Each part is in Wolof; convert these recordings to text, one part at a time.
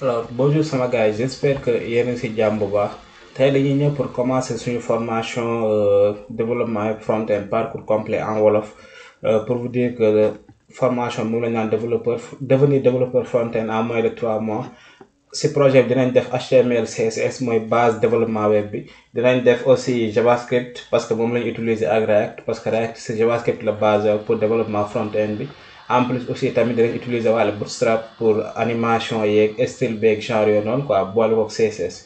Alors bonjour sama gars yi j'espère que yéen a ngi si jàmm bu baax tey dañuy ñëw pour commencer suñu formation développement front-end parcours complet en wolof pour vous dire que formation bi moom la ñu naan développeur devenir développeur front-end en moins de 3 mois. Si projet bi dinañ def HTML CSS mooy base développement web bi dinañ def aussi JavaScript parce que moom la ñu utiliser ak React parce que React c'est JavaScript la base pour développement front-end bi. En plus aussi tamit dinañ utiliser wàlla Bootstrap pour animation yeeg style beeg genre yooyu noonu quoi boole koog CSS.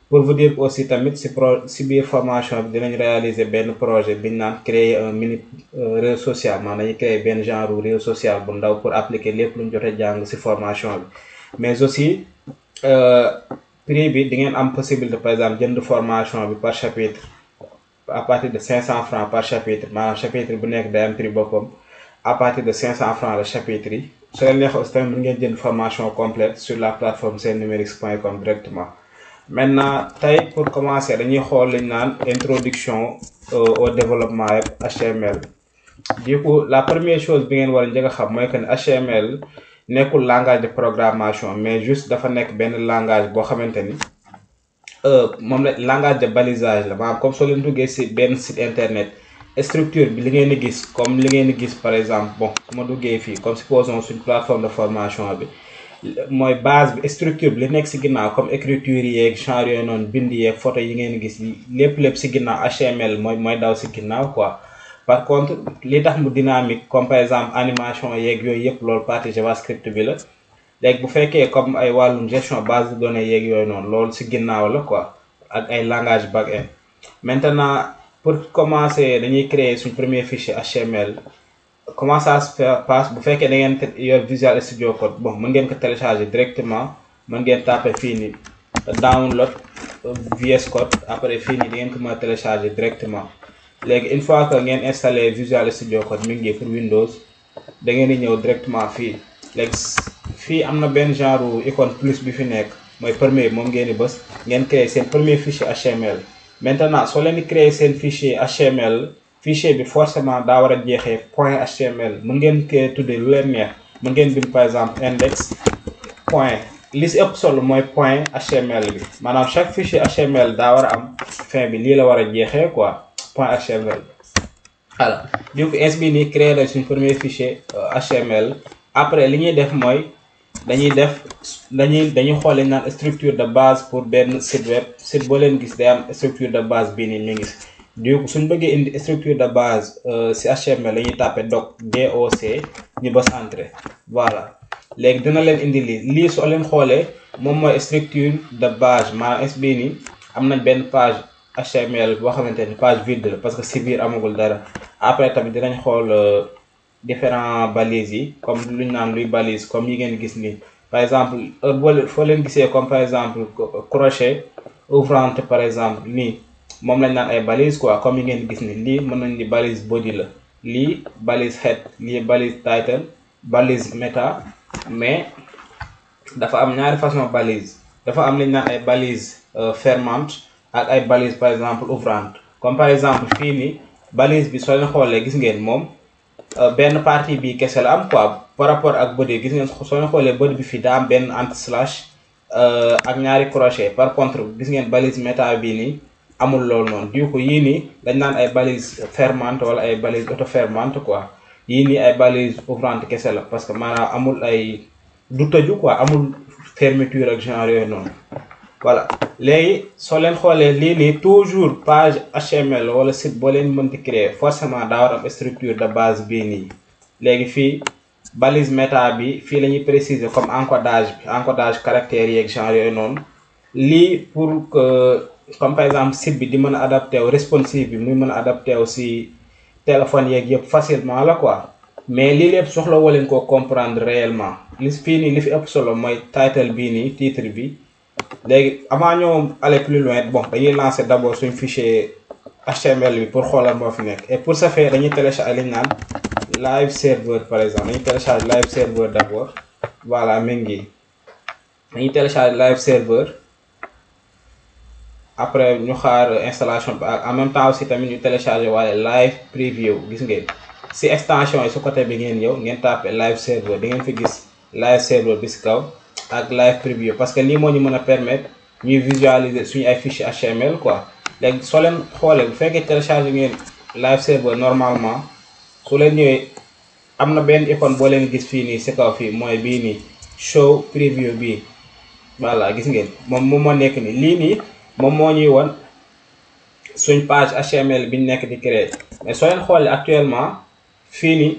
Pour vous dire aussi tamit si biir formation bi dinañ réaliser benn projet bi ñu naan créer un mini réseau social maanaam dañuy créer benn genre réseau social bu ndaw pour appliquer lépp lu ñu jot a jàng si formation bi. Mais aussi prix bi di ngeen am possibilité par exemple jënd formation bi par chapitre à partir de 500 francs par chapitre maanaam chapitre bu nekk day am prix boppam. À partir de 500 francs le chapitre yi su leen neexee aussi tamit mën ngeen jënd formation complète sur la plateforme sennumerics.com directement. Maintenant tey pour commencer dañuy xool li ñu naan introduction au développement HTML. Du coup la première chose bi ngeen war a njëkk a xam mooy que ne HTML nekkul langage de programmation mais juste dafa nekk benn langage boo xamante ni moom la langage de balisage la maanaam comme soo leen duggee si benn site internet. Structure bi li ngeen di gis comme li ngeen di gis par exemple bon ma duggee fii comme supposons suñ plateforme de formation bi mooy base bi structure bi li nekk si ginnaaw comme écriture yeeg genre yooyu noonu bind yeeg photo yi ngeen di gis lépp si ginnaaw HTML mooy daw si ginnaaw quoi. Par contre li tax mu dynamique comme par exemple animation yeeg yooyu yëpp loolu partie JavaScript bi la léegi bu fekkee comme ay wàllum gestion base de données yeeg yooyu noonu loolu si ginnaaw la quoi ak ay langage back-end. Maintenant pour commencer dañuy créer suñ premier fichier HTML comment ça se passe bu fekkee da ngeen yor Visual Studio Code bon mën ngeen ko télécharger directement mën ngeen taper fii nii download VS Code après fii nii da ngeen ko mën a télécharger directement. Léegi une fois que ngeen installé Visual Studio Code mi ngi pour Windows da ngeen di ñëw directement fii léegi fii am na benn genre icône plus bi fi nekk mooy premier moom ngeen di bës ngeen créer seen premier fichier HTML. Maintenant soo leen di créer seen fichier HTML fichier bi forcément daa war a jeexee point HTML mën ngeen koy tuddee lu leen neex mën ngeen bind par exemple index point li si ëpp solo mooy point HTML bi maanaam chaque fichier HTML daa war a am fin bi lii la war a jeexee quoi point HTML. voilà du coup ins bi nii créer la suñ premier fichier HTML après li ñuy def mooy dañuy xool naan structure de base pour benn site web site boo leen gis day am structure de base bii nii mi ngi si du coup suñ bëggee indi structure de base si HTML dañuy tapé doc ñu bës entrée voilà léegi dina leen indi lii soo leen xoolee moom mooy structure de base maanaam es bii nii am nañ benn page HTML boo xamante ni page vide la parce que si biir amagul dara après tamit dinañ xool différents balises yi comme lu ñu naan luy balise comme yi ngeen gis nii par exemple foo leen gisee comme par exemple crochet ouvrante par exemple nii moom lañ naan ay balises quoi comme yi ngeen gis ni lii mën nañ ni balise body la lii balise head lii balise title balise meta mais dafa am ñaari façon balise dafa am lañ naan ay balise fermante ak ay balise par exemple ouvrante comme par exemple fii nii balise bi soo leen xoolee gis ngeen moom benn partie bi kese la am quoi par rapport ak body gis ngeen soo leen xoolee body bi fii daa am benn anti-slash ak ñaari crochet par contre gis ngeen balise meta bii nii amul loolu noonu du coup yii nii dañ naan ay balise fermante wala ay balise auto fermante quoi yii nii ay balise ouvrante kese la parce que maanaam amul ay du tëju quoi amul fermeture ak genre yooyu noonu. voilà léegi soo leen xoolee lii nii toujours page HTML wala site boo leen mënti créer forcément daa war am structure de base bii nii léegi fii balise meta bi fii la ñuy préciser comme encodage caractères yeeg genre yooyu noonu lii pour que comme par exemple site bi di mën a adapté wu responsive bi muy mën a adapté wu si téléphone yeeg yëpp facilement la quoi mais lii lépp soxla woo leen koo comprendre réellement fii nii li fi ëpp solo mooy title bii nii titre bi. léegi avant ñoo aller plus loin bon dañuy lancer d'abord suñ fichier HTML bi pour xoolal moo fi nekk et pour ce faire dañuy télécharger li ñu naan live server par exemple dañuy télécharger live server d'abord voilà mi ngi dañuy télécharger live server après ñu xaar installation bi en même temps aussi tamit ñu télécharger wala live preview gis ngeen si extension yi su côté bi ngeen ñëw ngeen tapé live server di ngeen fi gis live server bi si kaw ak live preview parce que lii moo ñu mën a permettre ñuy visualiser suñu ay fichier HTML quoi. léegi soo leen xoolee bu fekkee télécharger ngeen live server normalement su leen ñëwee am na benn icône boo leen gis fii nii si kaw fii mooy bii nii show preview bii voilà gis ngeen moom moo nekk nii lii nii moom moo ñuy won suñ page HTML bi ñu nekk di créer mais soo leen xoolee actuellement fii nii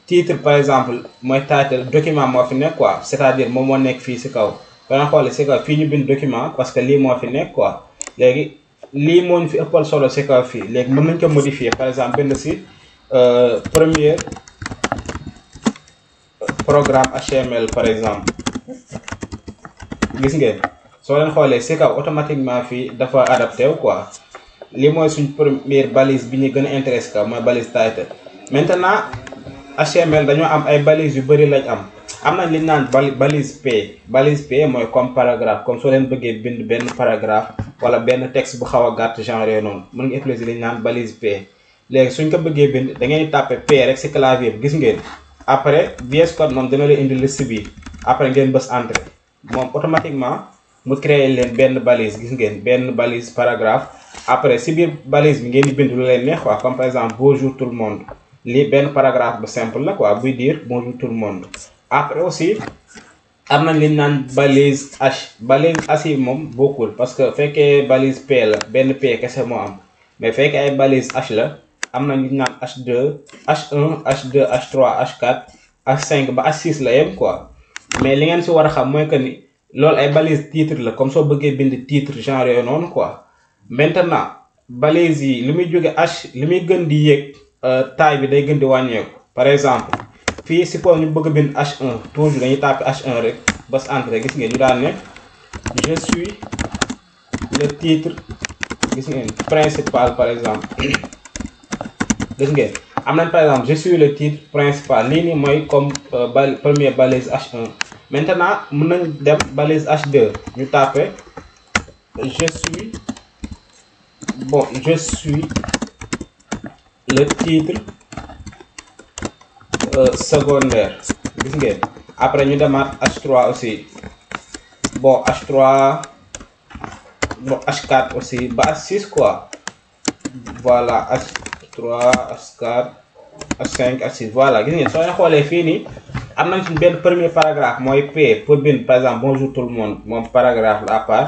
titre par exemple mooy title document moo fi nekk quoi c'est-à-dire moom moo nekk fii si kaw soo leen xoolee si kaw fii ñu bind document parce que lii moo fi nekk quoi léegi lii moo ñu fi ëppal solo si kaw fii léegi mën nañ ko modifier par exemple bind si premier programme HTML par exemple gis ngeen soo leen xoolee si kaw automatiquement fii dafa adapté wu quoi lii mooy suñ première balise bi ñu gën a intéressé ka mooy balise title. maintenant HTML dañoo am ay balises yu bëri lañ am nañ li ñu naan balise P mooy comme paragraphe comme soo leen bëggee bind benn paragraphe wala benn texte bu xaw a gàtt genre yooyu noonu mën nga utiliser li ñu naan balise P. léegi suñ ko bëggee bind da ngeen di tapé P rek si clavier bi gis ngeen après VS Code moom dina leen indi liste bi après ngeen bës entrée moom automatiquement mu créé leen benn balise gis ngeen benn balise paragraphe après si biir balise bi ngeen di bind lu leen neex quoi comme par exemple bonjour tout le monde lii benn paragraphe bu simple la quoi buy dire bonjour tout le monde. après aussi am nañ li ñu naan balise H yi moom bokkul parce que fekkee balise P la benn P kese moo am mais fekkee ay balise H la am nañ li ñu naan H2 H1 H2 H3 H4 H5 ba H6 la yem quoi. mais li ngeen si war a xam mooy que ni loolu ay balise titre la comme soo bëggee bind titre genre yooyu noonu quoi. maintenant balise yi li muy jóge H li muy gën di yéeg taille bi day gën di wàññeeku par exemple fii suppose ñu bëgg a bind H1 toujours dañuy tapé H1 rek bas entrée gis ngeen ñu daan ne je suis le titre gis ngeen principal par exemple gis ngeen am nañ par exemple je suis le titre principal lii nii mooy comme première balise H1. maintenant mën nañ dem balise H2 ñu tapé je suis le titre secondaire gis ngeen après ñu demaat H3 aussi bon H3 bon H4 aussi ba H6 quoi voilà H3 H4 H5 H6 voilà gis ngeen soo leen xoolee fii nii am nañ suñ benn premier paragraphe mooy P pour bind par exemple bonjour tout le monde moom paragraphe la à part.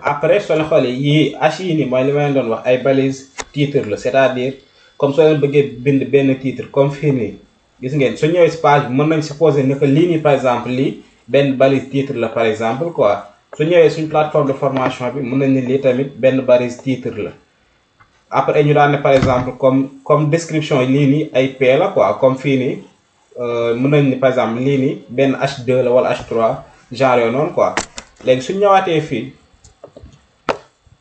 après soo leen xoolee yii H yi nii mooy li ma leen doon wax ay balise titre la c'est-à-dire comme soo leen bëggee bind benn titre comme fii nii gis ngeen su ñëwee si page bi mën nañ supposer ne que lii nii par exemple lii benn balise titre la par exemple quoi. su ñëwee suñ plateforme de formation bi mën nañ ne lii tamit benn balise titre la après ñu daan ne par exemple comme description lii nii ay P la quoi comme fii nii mën nañ ni par exemple lii nii benn H2 la wala H3 genre yooyu noonu quoi. léegi suñ ñëwaatee fii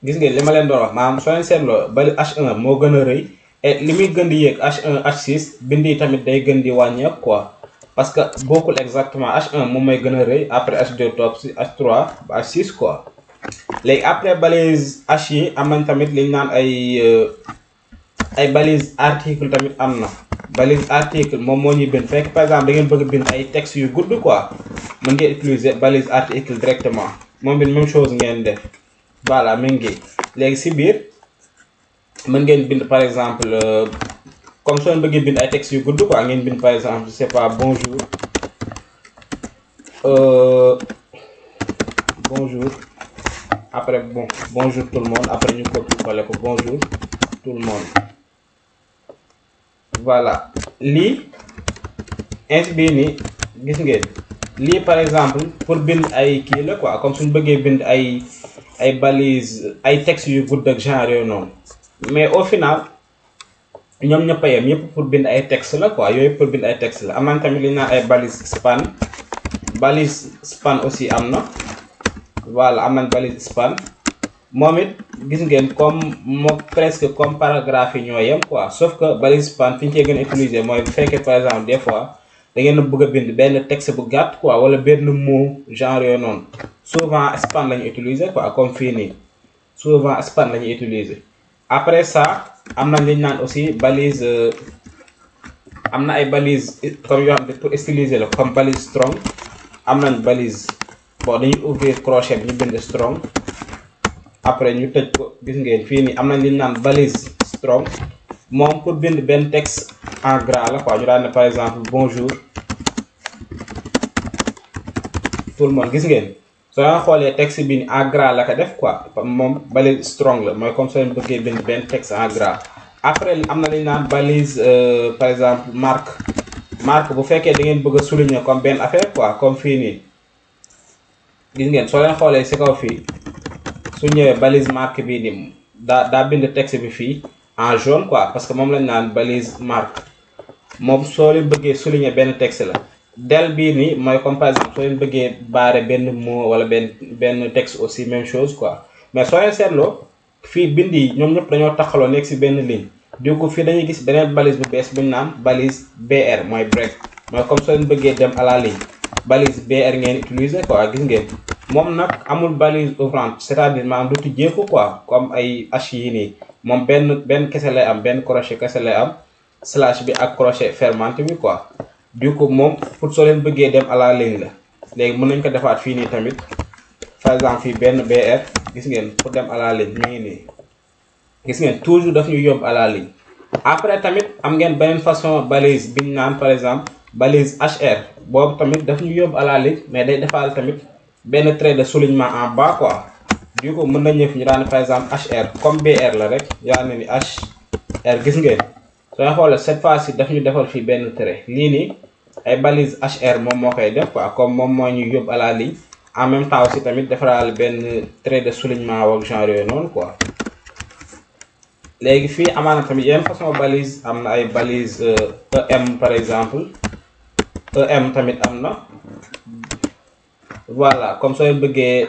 gis ngeen li ma leen doon wax maanaam soo leen seetloo bali H1 moo gën a rëy et li muy gën di yéeg H1 H6 bind yi tamit day gën di wàññeeku quoi parce que bokkul exactement H1 moom mooy gën a rëy après H2 topp si H3 ba H6 quoi. léegi après balise H yi am nañ tamit li ñu naan ay balise article tamit am na. balise article moom moo ñuy bind fekk par exemple da ngeen bëgg bind ay textes yu gudd quoi mën ngeen utiliser balise article directement moom bi même chose ngeen def voilà mi ngi léegi si biir mën ngeen bind par exemple comme soo bëggee bind ay textes yu gudd quoi ngeen bind par exemple je sais pas bonjour après bonjour tout le monde après ñu copier-coller ko bonjour tout le monde. voilà lii ins bii nii gis ngeen lii par exemple pour bind ay kii la quoi comme suñ bëggee bind ay balise ay textes yu gudd ak genre yooyu noonu mais au final ñoom ñëpp a yem yëpp pour bind ay textes la quoi yooyu pour bind ay textes la am nañ tamit li ñu naan ay balise span aussi am na voilà am nañ balise span moom it gis ngeen comme moo presque comme paragraphe yi ñoo yem quoi sauf que balise span fi ñu koy gën a utiliser mooy bu fekkee par exemple des fois da ngeen a bëgg a bind benn texte bu gàtt quoi wala benn mot genre yooyu noonu souvent span la ñu utiliser quoi comme fii nii souvent span la ñuy utiliser. après ça am na li ñu naan aussi balise am na ay balise comme yoo xam ne pour styliser la comme balise strong am nañ balise bon dañuy ouvrir crochet bi ñu bind strong après ñu tëj ko gis ngeen fii nii am nañ li ñu naan balise strong moom pour bind benn texte en gras la quoi ñu daan ne par exemple bonjour tout le monde gis ngeen soo leen xoolee texte bi ni en gras la ko def quoi moom balise strong la mooy comme soo leen bëggee bind benn texte en gras. après am na li ñu naan balise par exemple marque bu fekkee da ngeen bëgg a souligner comme benn affaire quoi comme fii nii gis ngeen soo leen xoolee ci kaw fii su ñëwee balise marque bii nii daa bind texte bi fii en jaune quoi parce que moom lañ naan balise marque moom soo leen bëggee souligner benn texte la. del bii nii mooy comme par exemple soo leen bëggee barrer benn mot wala benn texte aussi même chose quoi mais soo leen seetloo fii bind yi ñoom ñëpp dañoo taxaloo nekk ci benn ligne du coup fii dañuy gis beneen balise bu bees bu ñu naan balise BR mooy break mooy comme soo leen bëggee dem à la ligne balise BR ngeen utiliser quoi gis ngeen moom nag amul balise ouvrante c'est-à-dire maanaam du tijjeeku quoi comme ay H yi nii moom benn kese lay am benn crochet kese lay am slash bi ak crochet fermante bi quoi. du coup moom pour soo leen bëggee dem à la ligne la léegi mën nañ ko defaat fii nii tamit par exemple fii benn BR gis ngeen pour dem à la ligne mi ngi nii gis ngeen toujours daf ñu yóbbu à la ligne. après tamit am ngeen beneen façon balise bi ñu naan par exemple balise HR boobu tamit daf ñu yóbbu à la ligne mais day defaal tamit benn trait de soulignement en bas quoi. du coup mën nañ ñëw ñu daan par exemple HR comme BR la rek yaa ne ni HR gis ngeen. soo xoolee cette fois-ci daf ñu defal fii benn trait lii nii ay balise HR moom moo koy def quoi comme moom moo ñu yóbbu à la ligne en même temps aussi tamit defaraal benn trait de soulignement ak genre yooyu noonu quoi. léegi fii amaana tamit yenn façon balise am na ay balise EM par exemple EM tamit am na voilà comme soo bëggee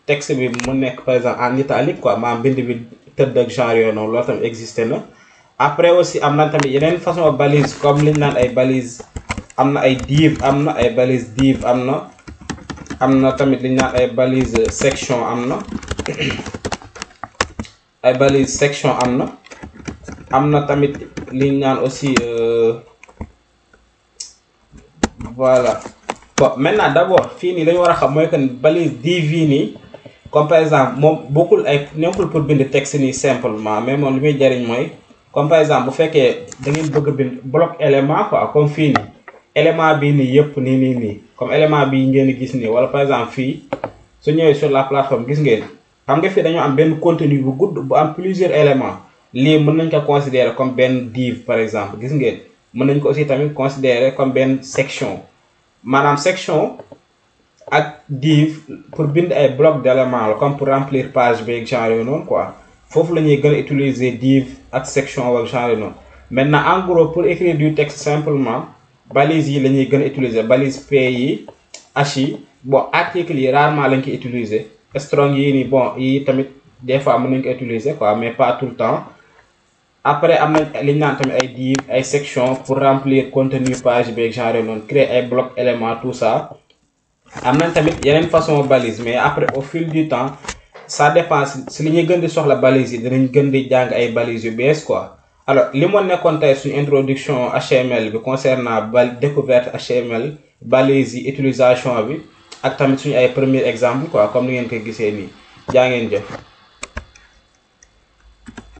texte bi mu nekk par exemple en italique quoi maanaam bind bi tëdd ak genre yooyu noonu loolu tamit existé na. après aussi am na tamit yeneen façon balise comme liñ naan ay balise am na ay div am na ay balise div am na tamit liñ naan ay balise section am na ay balise section am na tamit liñ naan aussi voilà bon maintenant d'abord fii nii lañu war a xam mooy que balise div yi nii comme par exemple moom bokkul ay nekkul pour bind texte nii simplement mais moom li muy jariñ mooy comme par exemple bu fekkee da ngeen bëgg a bind bloc élément quoi comme fii nii élément bii nii yëpp nii comme élément bii ngeen di gis nii wala par exemple fii su ñëwee sur la plateforme gis ngeen xam nga fii dañoo am benn contenu bu gudd bu am plusieurs éléments lii mën nañ ko considérer comme benn div par exemple gis ngeen mën nañ ko aussi tamit considérer comme benn section maanaam section ak div pour bind ay bloc d'éléments la comme pour remplir page beeg genre yooyu noonu quoi. foofu la ñuy gën a utiliser div ak section wala genre noonu maintenant en gros pour écrire du texte simplement balise yi la ñuy gën a utiliser balise P yi H yi bon article yi rarement lañ koy utiliser strong yi nii bon yi tamit des fois mën nañ ko utiliser quoi mais pas tout le temps. après am nañ li ñu naan tamit ay div ay section pour remplir contenu page beeg genre noonu créer ay bloc éléments tout ça. am nañ tamit yeneen façon balise mais après au fil du temps. ça dépend si li ñuy gën di soxla balise yi dinañ gën di jàng ay balise yu bees quoi. alors li moo nekkoon tey suñu introduction HTML bi concernant découverte HTML balise yi utilisation bi ak tamit suñu ay premier exemple quoi comme ni ngeen ko gisee nii jaa ngeen jëf.